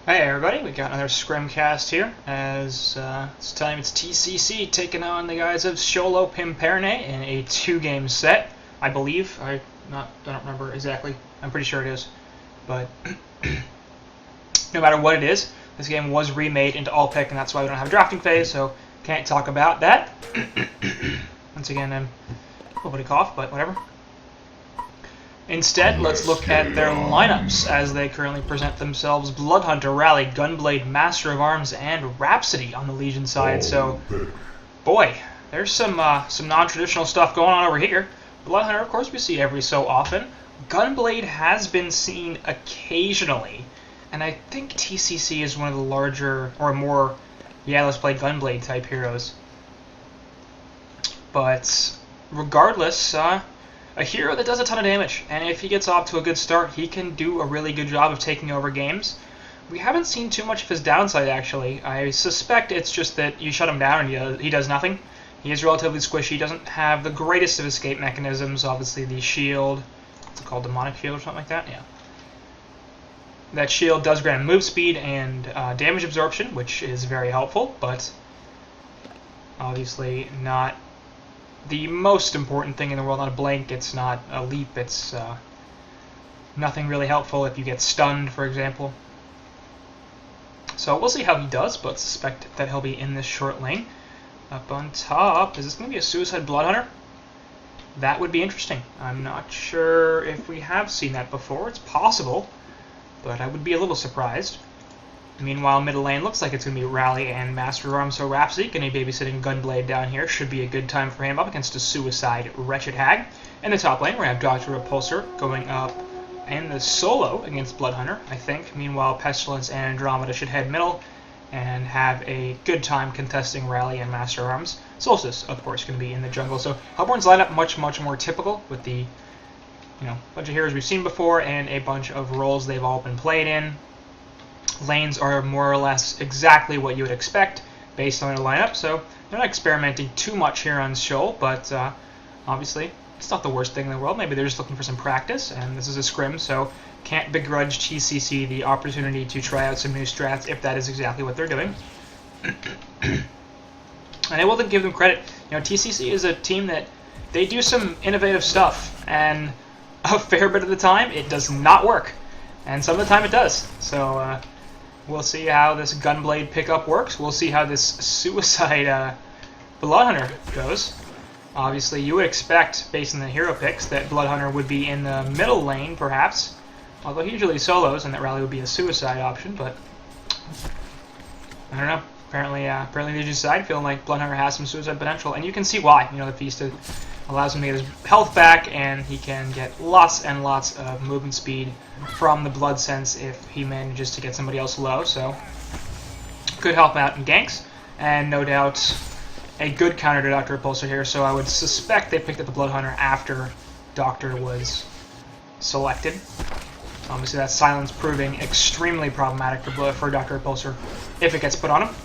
Hey everybody, we got another Scrimcast here, as this time it's TCC taking on the guys of Sjolopimperne in a 2-game set, I believe. I don't remember exactly. I'm pretty sure it is. But no matter what it is, this game was remade into all pick, and that's why we don't have a drafting phase, so can't talk about that. Once again, I'm a little bit of cough, but whatever. Instead, let's look at their lineups as they currently present themselves. Bloodhunter, Rally, Gunblade, Master of Arms, and Rhapsody on the Legion side. So, boy, there's some non-traditional stuff going on over here. Bloodhunter, of course, we see every so often. Gunblade has been seen occasionally, and I think TCC is one of the larger, or more, yeah, let's play Gunblade type heroes. But regardless, a hero that does a ton of damage, and if he gets off to a good start, he can do a really good job of taking over games. We haven't seen too much of his downside, actually. I suspect it's just that you shut him down and he does nothing. He is relatively squishy. He doesn't have the greatest of escape mechanisms. Obviously, the shield, what's it called, demonic shield or something like that? Yeah. That shield does grant move speed and damage absorption, which is very helpful, but obviously not the most important thing in the world. Not a blink, it's not a leap, it's nothing really helpful if you get stunned, for example. So we'll see how he does, but suspect that he'll be in this short lane. Up on top, is this going to be a Suicide Bloodhunter? That would be interesting. I'm not sure if we have seen that before. It's possible, but I would be a little surprised. Meanwhile, middle lane looks like it's going to be Rally and Master of Arms, so Rhapsody going to be babysitting Gunblade down here. Should be a good time for him up against a Suicide Wretched Hag. In the top lane, we're going to have Dr. Repulsor going up in the solo against Bloodhunter, I think. Meanwhile, Pestilence and Andromeda should head middle and have a good time contesting Rally and Master of Arms. Solstice, of course, going to be in the jungle. So Hellborn's lineup much more typical with the bunch of heroes we've seen before and a bunch of roles they've all been played in. Lanes are more or less exactly what you would expect based on their lineup, so they're not experimenting too much here on Sjol, but obviously it's not the worst thing in the world. Maybe they're just looking for some practice, and this is a scrim, so can't begrudge TCC the opportunity to try out some new strats if that is exactly what they're doing. And I will give them credit. TCC is a team that they do some innovative stuff, and a fair bit of the time it does not work, and some of the time it does. So we'll see how this Gunblade pickup works. We'll see how this Suicide Bloodhunter goes. Obviously, you would expect, based on the hero picks, that Bloodhunter would be in the middle lane, perhaps. Although he usually solos, and that Rally would be a Suicide option, but I don't know. Apparently Legion's side feeling like Bloodhunter has some Suicide potential, and you can see why. The Feast allows him to get his health back, and he can get lots and lots of movement speed from the Blood Sense if he manages to get somebody else low. So good help out in ganks, and no doubt a good counter to Dr. Repulsor here. So I would suspect they picked up the Bloodhunter after Doctor was selected. Obviously that silence proving extremely problematic for Dr. Repulsor if it gets put on him.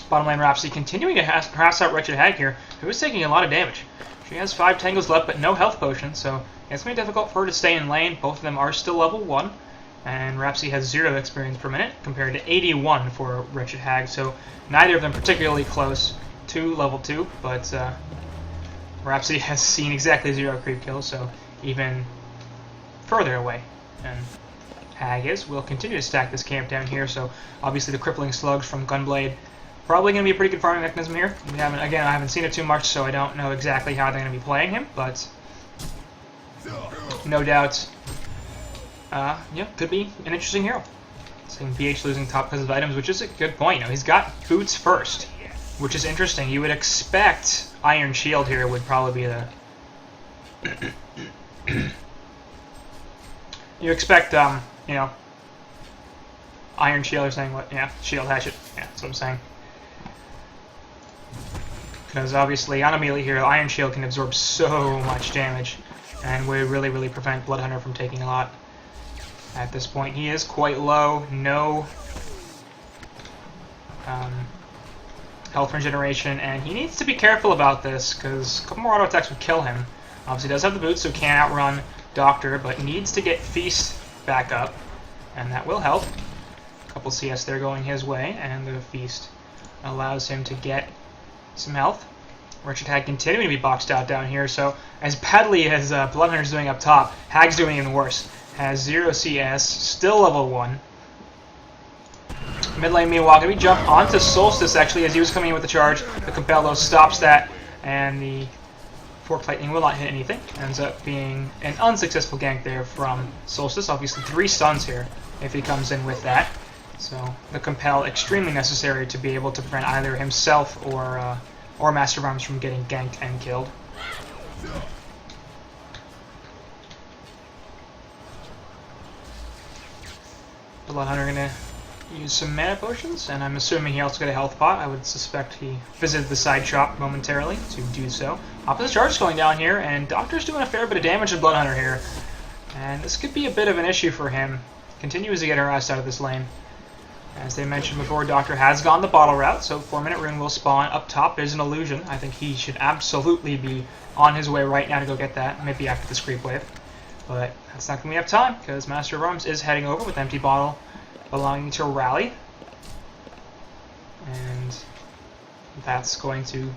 Bottom lane Rhapsody continuing to harass out Wretched Hag here, who is taking a lot of damage. She has 5 tangles left, but no health potions, so it's going to be difficult for her to stay in lane. Both of them are still level 1, and Rhapsody has 0 experience per minute, compared to 81 for Wretched Hag, so neither of them particularly close to level 2, but Rhapsody has seen exactly 0 creep kills, so even further away than Hag is. We'll continue to stack this camp down here, so obviously the Crippling Slugs from Gunblade probably going to be a pretty good farming mechanism here. I haven't seen it too much, so I don't know exactly how they're going to be playing him, but no doubt, could be an interesting hero. Seeing BH losing top because of items, which is a good point. He's got boots first, which is interesting. You would expect Iron Shield here would probably be the... you expect, Iron Shield or saying what? Yeah, Shield Hatchet. Yeah, that's what I'm saying. Because obviously on a melee hero, Iron Shield can absorb so much damage and would really prevent Bloodhunter from taking a lot. At this point, he is quite low. No health regeneration, and he needs to be careful about this because a couple more auto attacks would kill him. Obviously, he does have the boots, so he can't outrun Doctor, but needs to get Feast back up. and that will help. A couple CS there going his way, and the feast allows him to get some health. Wretched Hag continuing to be boxed out down here, so as badly as Bloodhunter's doing up top, Hag's doing even worse. Has 0 CS, still level 1. Mid lane, meanwhile, going to be jumped onto Solstice, actually, as he was coming in with the charge. The Compel, though, stops that, and the Forked Lightning will not hit anything. Ends up being an unsuccessful gank there from Solstice. Obviously, 3 stuns here if he comes in with that. So the Compel, extremely necessary to be able to prevent either himself or Master of Arms from getting ganked and killed. Bloodhunter going to use some mana potions, and I'm assuming he also got a health pot. I would suspect he visited the side shop momentarily to do so. Opposite charge going down here, and Doctor's doing a fair bit of damage to Bloodhunter here. And this could be a bit of an issue for him. Continues to get harassed out of this lane. As they mentioned before, Doctor has gone the bottle route, so 4-minute rune will spawn up top. There's an illusion. I think he should absolutely be on his way right now to go get that, maybe after the creep wave. But that's not going to be enough time, because Master of Arms is heading over with empty bottle belonging to Rally. And that's going to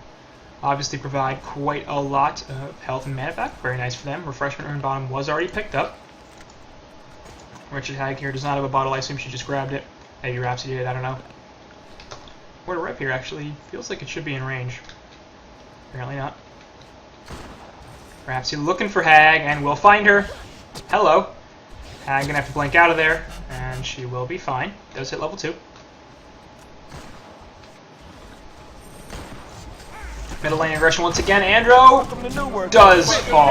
obviously provide quite a lot of health and mana back. Very nice for them. Refreshment Rune bottom was already picked up. Wretched Hag here does not have a bottle. I assume she just grabbed it. Maybe Rhapsody did, I don't know. Where to rip here, actually. Feels like it should be in range. Apparently not. Rhapsody looking for Hag, and we'll find her. Hello. Hag gonna have to blink out of there, and she will be fine. Does hit level 2. Middle lane aggression once again. Andro does fall.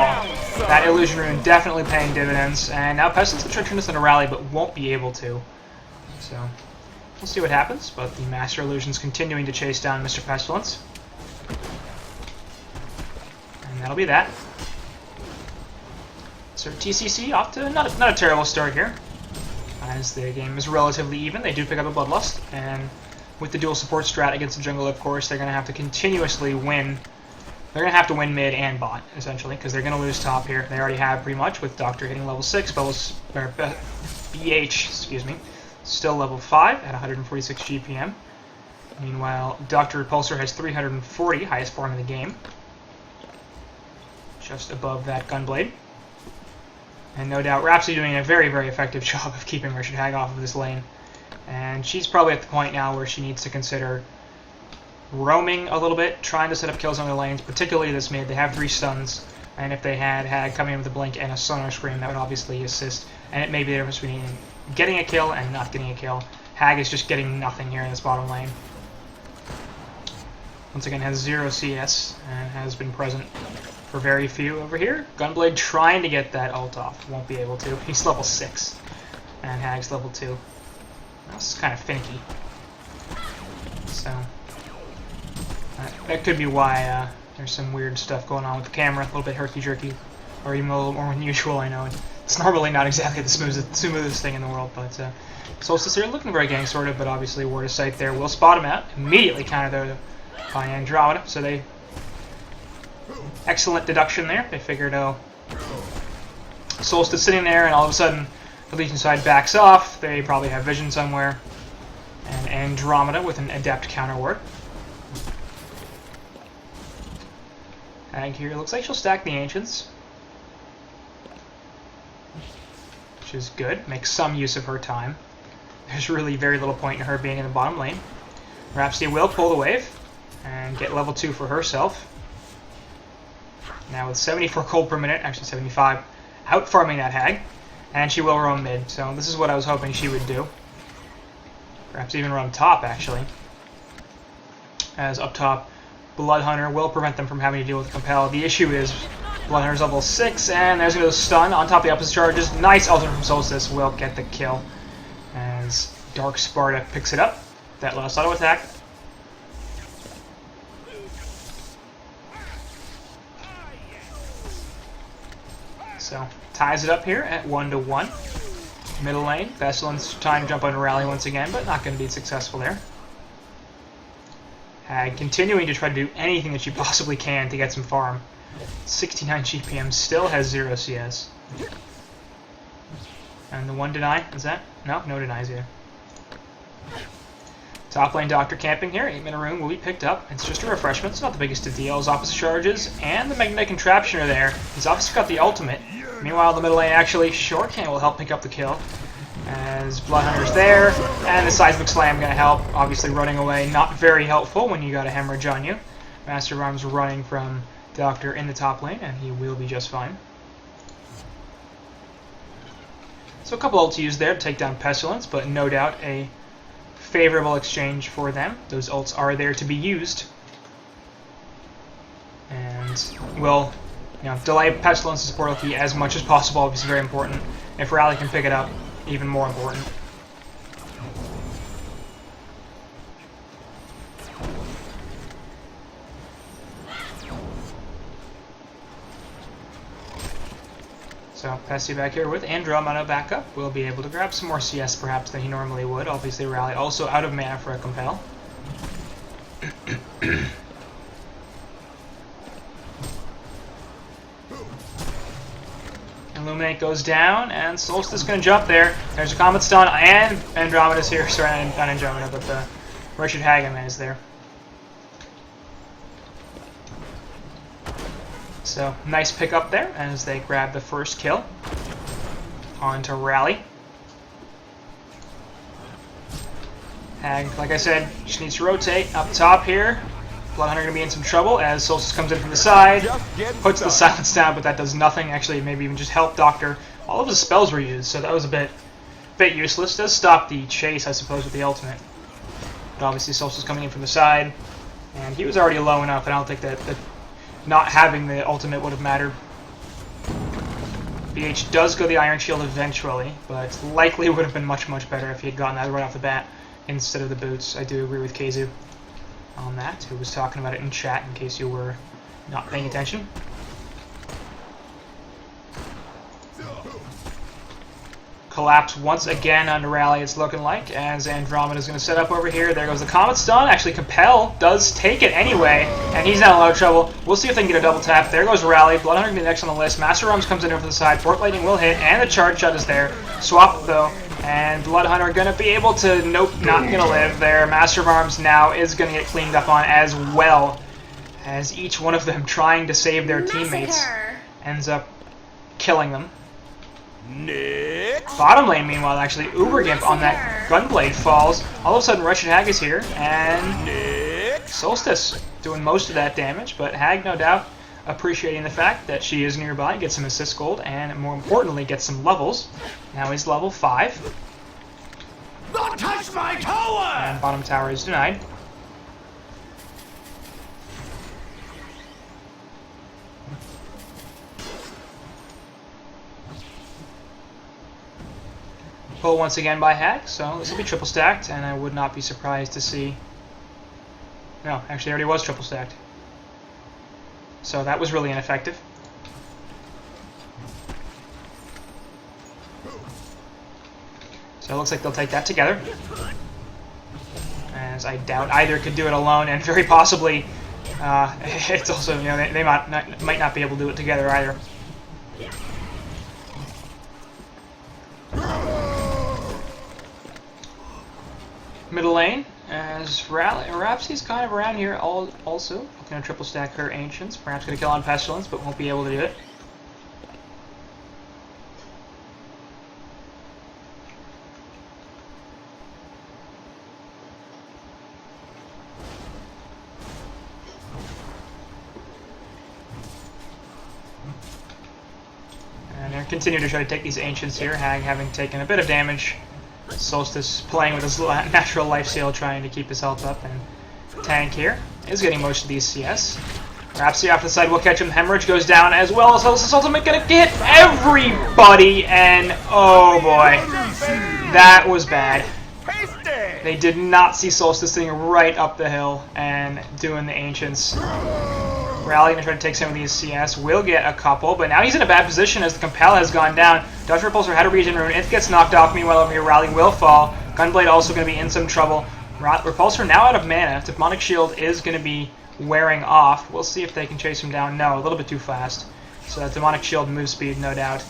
That illusion rune definitely paying dividends, and now Pestilence will try to turn this into a rally, but won't be able to. So, we'll see what happens, but the Master Illusion's continuing to chase down Mr. Pestilence. And that'll be that. So TCC off to not a terrible start here, as the game is relatively even. They do pick up a Bloodlust, and with the dual support strat against the jungle, of course, they're going to have to continuously win. They're going to have to win mid and bot, essentially, because they're going to lose top here. They already have pretty much, with Doctor hitting level 6, BH, excuse me. Still level 5 at 146 GPM. Meanwhile, Dr. Repulsor has 340, highest farm in the game. Just above that Gunblade. And no doubt Rhapsody doing a very, very effective job of keeping Wretched Hag off of this lane. And she's probably at the point now where she needs to consider roaming a little bit, trying to set up kills on their lanes, particularly this mid. They have 3 stuns, and if they had Hag coming in with a blink and a Sonar Scream, that would obviously assist. And it may be the difference between getting a kill and not getting a kill. Hag is just getting nothing here in this bottom lane. Once again, has 0 CS and has been present for very few over here. Gunblade trying to get that ult off. Won't be able to. He's level 6. And Hag's level 2. This is kind of finicky. So, that could be why there's some weird stuff going on with the camera. A little bit herky-jerky. Or even a little more unusual, I know. It's normally not exactly the smoothest thing in the world, but Solstice here looking very gang sorted, but obviously Ward of Sight there will spot him out. Immediately countered there by Andromeda, so they... Excellent deduction there. They figured, oh, Solstice sitting there, and all of a sudden the Legion side backs off. They probably have vision somewhere. And Andromeda with an adept counter ward. Hag here looks like she'll stack the Ancients, which is good. Makes some use of her time. There's really very little point in her being in the bottom lane. Rhapsody will pull the wave and get level 2 for herself. Now with 74 gold per minute, actually 75, out farming that Hag, and she will roam mid. So this is what I was hoping she would do. Perhaps even roam top, actually. As up top, Bloodhunter will prevent them from having to deal with Compel. The issue is Bloodhunter's level 6, and there's going to go stun on top of the opposite charges. Nice ultimate from Solstice will get the kill. As Dark Sparta picks it up. That last auto attack. So, ties it up here at 1-1. Middle lane, Pestilence trying to jump on a rally once again, but not going to be successful there. Hag continuing to try to do anything that she possibly can to get some farm. 69 GPM, still has 0 CS. And the one deny, is that? No, no denies here. Top lane Doctor camping here. 8-minute rune will be picked up. It's just a refreshment. It's not the biggest of deals. Opposite charges and the magnetic contraption are there. He's obviously got the ultimate. Meanwhile, the middle lane actually, Shortcan will help pick up the kill. As Bloodhunter's there, and the Seismic Slam going to help. Obviously running away, not very helpful when you got a hemorrhage on you. Master of Arms running from Doctor in the top lane, and he will be just fine. So a couple ults used there to take down Pestilence, but no doubt a favorable exchange for them. Those ults are there to be used. And will, delay Pestilence's portal key as much as possible, obviously very important. If Rally can pick it up, even more important. So, Pesty back here with Andromeda backup. We'll be able to grab some more CS perhaps than he normally would. Obviously, Rally also out of mana for a Compel. Illuminate goes down, and Solstice going to jump there. There's a Comet Stun, and Andromeda's here. Sorry, not Andromeda, but the Richard Hageman is there. So, nice pick up there as they grab the first kill. On to Rally. Hag, like I said, just needs to rotate up top here. Bloodhunter going to be in some trouble as Solstice comes in from the side, puts the silence down, but that does nothing. Actually, maybe even just help Doctor. All of his spells were used, so that was a bit useless. Does stop the chase, I suppose, with the ultimate. But obviously, Solstice coming in from the side, and he was already low enough, and I don't think that not having the ultimate would have mattered. BH does go the Iron Shield eventually, but likely would have been much, much better if he had gotten that right off the bat instead of the boots. I do agree with Keizu on that, who was talking about it in chat in case you were not paying attention. Collapse once again on Rally, it's looking like, as Andromeda's going to set up over here. There goes the Comet Stun. Actually, Compel does take it anyway, and he's not in a lot of trouble. We'll see if they can get a double tap. There goes Rally. Bloodhunter going to be next on the list. Master Arms comes in over the side. Fork Lightning will hit, and the Charge Shot is there. Swap, though, and Bloodhunter going to be able to... Nope, not going to live there. Master of Arms now is going to get cleaned up on as well, as each one of them trying to save their teammates ends up killing them. Bottom lane, meanwhile, actually, Uber Gimp on that Gunblade falls. All of a sudden, Wretched Hag is here, and Solstice doing most of that damage, but Hag, no doubt, appreciating the fact that she is nearby, gets some assist gold, and more importantly, gets some levels. Now he's level 5. Don't touch my tower! And bottom tower is denied. Pull once again by Hag, so this will be triple stacked, and I would not be surprised to see... No, actually, it already was triple stacked. So that was really ineffective. So it looks like they'll take that together. As I doubt either could do it alone, and very possibly it's also, they might not be able to do it together either. Middle lane, as Rhapsody's kind of around here also. Looking to triple stack her Ancients. Perhaps going to kill on Pestilence, but won't be able to do it. And they're continuing to try to take these Ancients here. Hag having taken a bit of damage. Solstice playing with his natural life steal, trying to keep his health up, and Tank here is getting most of these CS. Rhapsody off the side will catch him. Hemorrhage goes down as well as Solstice ultimate gonna get everybody, and oh boy, that was bad. They did not see Solstice sitting right up the hill and doing the Ancients. Rally gonna try to take some of these CS, will get a couple, but now he's in a bad position as the Compel has gone down. Dutch Repulsor had a regen rune, it gets knocked off, meanwhile over here Rally will fall. Gunblade also gonna be in some trouble. Repulsor now out of mana. Demonic Shield is gonna be wearing off. We'll see if they can chase him down. No, a little bit too fast. So that Demonic Shield move speed, no doubt,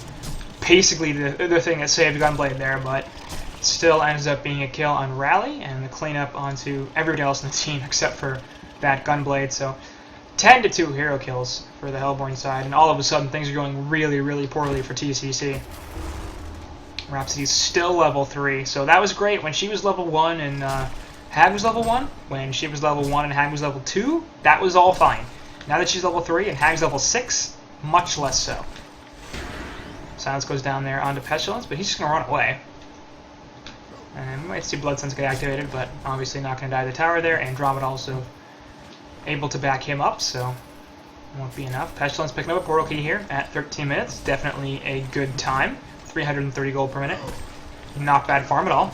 basically the thing that saved Gunblade there, but it still ends up being a kill on Rally, and the cleanup onto everybody else in the team except for that Gunblade. So 10-2 hero kills for the Hellborn side, and all of a sudden things are going really, really poorly for TCC. Rhapsody's still level 3, so that was great when she was level 1 and Hag was level 1. When she was level 1 and Hag was level 2, that was all fine. Now that she's level 3 and Hag's level 6, much less so. Silence goes down there onto Pestilence, but he's just going to run away. And we might see Blood Sense get activated, but obviously not going to die to the tower there. Andromeda also able to back him up, so won't be enough. Pestilence picking up a portal key here at 13 minutes. Definitely a good time. 330 gold per minute. Not bad farm at all.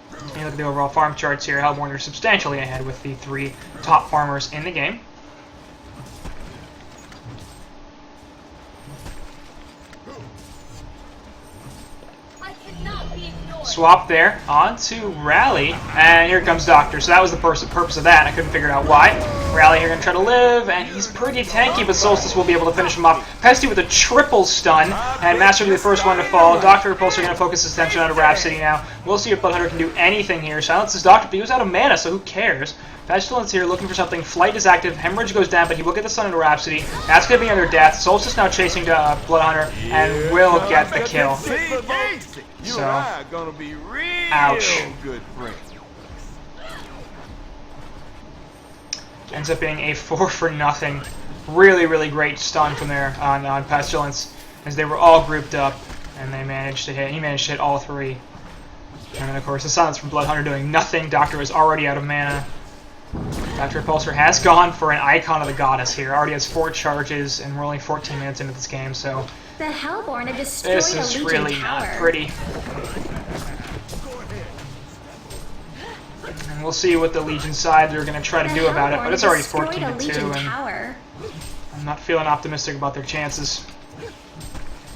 When you look at the overall farm charts here, Hellborn are substantially ahead with the 3 top farmers in the game. Swap there onto Rally, and here comes Doctor. So that was the purpose of that. I couldn't figure out why. Rally here going to try to live, and he's pretty tanky, but Solstice will be able to finish him off. Pesty with a triple stun, and Master will be the first one to fall. Doctor and Repulsor are going to focus his attention on Rhapsody now. We'll see if Bloodhunter can do anything here. Silences Doctor, but he was out of mana, so who cares? Pestilence here looking for something. Flight is active. Hemorrhage goes down, but he will get the stun into Rhapsody. That's going to be under death. Solstice now chasing Bloodhunter and will get the kill. So, ouch. Ends up being a 4-for-0. Really, really great stun from there on Pestilence, as they were all grouped up, and they managed to hit. He managed to hit all 3. And then, of course, the silence from Bloodhunter doing nothing. Doctor is already out of mana. Dr. Repulsor has gone for an Icon of the Goddess here. Already has 4 charges, and we're only 14 minutes into this game, so the Hellborn have destroyed this is really not pretty. And we'll see what the Legion side are going to try to do about it, but it's already 14-2, and I'm not feeling optimistic about their chances.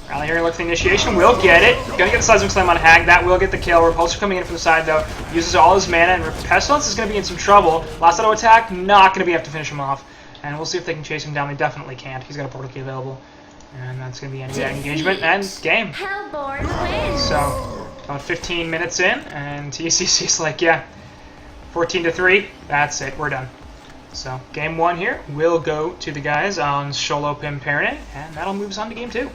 Rally here, look for the initiation, will get it. Gonna get the Seismic Slam on Hag, that will get the kill. Repulsor coming in from the side though, uses all his mana, and Pestilence is gonna be in some trouble. Last auto attack, not gonna be enough to finish him off. And we'll see if they can chase him down. They definitely can't. He's got a portal key available. And that's gonna be end of that engagement and game. Hellborn wins. So, about 15 minutes in, and TCC's like, yeah, 14-3, that's it, we're done. So, game 1 here will go to the guys on Sjolopimperne, and that'll move us on to game 2.